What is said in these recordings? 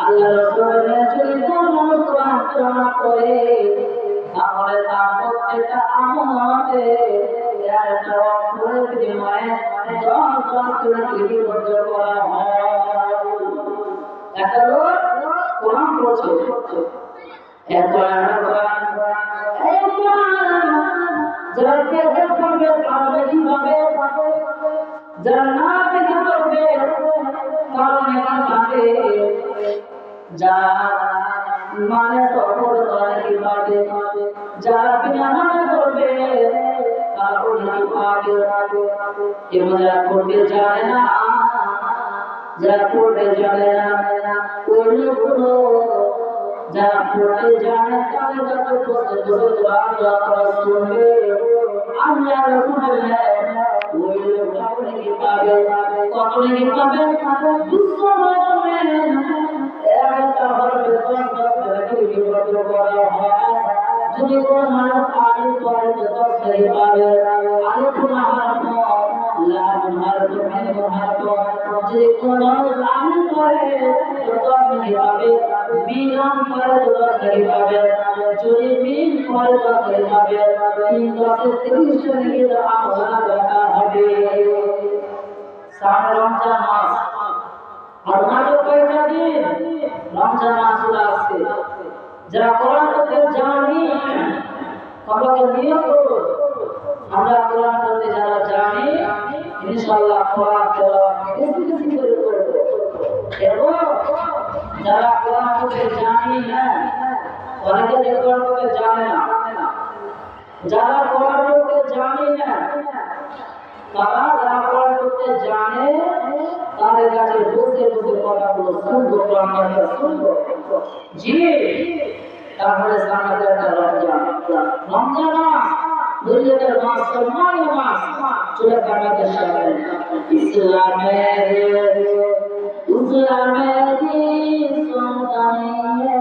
আল্লাহ রাসূলের চরিত্র যন্ত্রণা করে তাহলে তার প্রত্যেকটা আমলে একটা অক্ষরের বিনিময়ে 10 করে লিপিবদ্ধ করা হয়। একটা লোক কোরআন পড়ছে, যারা দেখে পড়বে তারা বেশি পাবে, যারা না দেখে পড়বে তারা নেই পাবে, যারা মানে পড়বে তারা কি পাবে, যারা বিনা মানে পড়বে তারা ওই পাবে। এবং যারা পড়তে জানে না, যারা পড়তে জানে না ওই লোকগুলো যারা পড়তে জানে তাদের কাছে বসে বসে দোয়া শুনবে, আল্লাহ রাসূলের ওই লোকটা নাকি পাবে। কত নাকি পাবে? একটা হরফে 10 লিপিবদ্ধ করা হয়। যদি কোনো মানুষ আলিফ পড়ে তো 10 পাবে, আলিফ না হরফ লাম হরফ মিম হরফ, যদি কোনো মানুষ আলিফ পড়ে তো 10 পাবে, বিরাম পড়ে তো 10 পাবে, যদি মিম পড়ে তো 10 পাবে। 3 10 30 লিখে তো আমরা দেখা হবে। সামনে রমজান মাস, আর মাত্র কয়েকটা দিন রমজান মাস চলে আসছে। যারা কোরআন পড়তে জানি আমাকে নিয়োগ করুন, আমরা কোরআন পড়তে যারা জানি ইনশাআল্লাহ কোরআন তেলাওয়াত বেশি বেশি করে করব। এবং যারা কোরআন পড়তে জানি না, অনেকে যে কোরআন পড়তে জানে না, যারা কোরআন পড়তে জানি না তারা যারা কোরআন পড়তে জানে তাদের কাছে বসে বসে কথাগুলো শুনবো, কোরআনটা শুনবো। জি, তারপরে সামনে একটা রমজান, রমজান মাস দুনিয়ার মাস, সম্মানীয় মাস চলে আমাদের সামনে। ইসলামের সন্তানিয়ে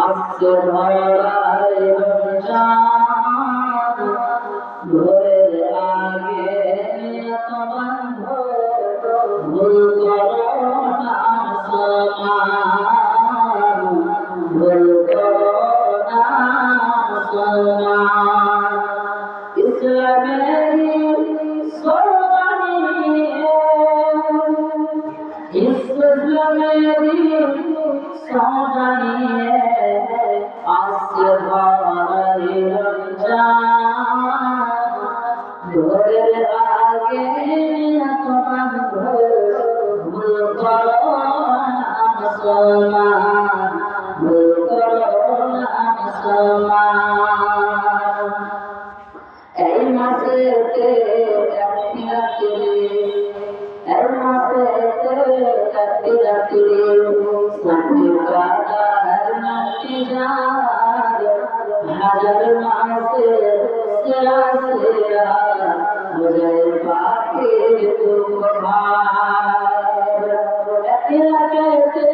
আসছে ভরার রমজান, ঘরের আগে তোমার ভুল করো না সমান, ভুল করো না সমান। ইসলামের সন্তানিয়ে আসছে ভরার রমজান, ঘরের আগে তোমার ভুল করো না সমান, ভুল করো না সমান। এই মাসেতে একটি রাত্রি, এই মাসেতে একটি রাত্রি সাথে কাটার নাচি যায়, হাজার মাসে সেরা সেরা বুঝে পাখি তোমার। একটি রাত্রিতে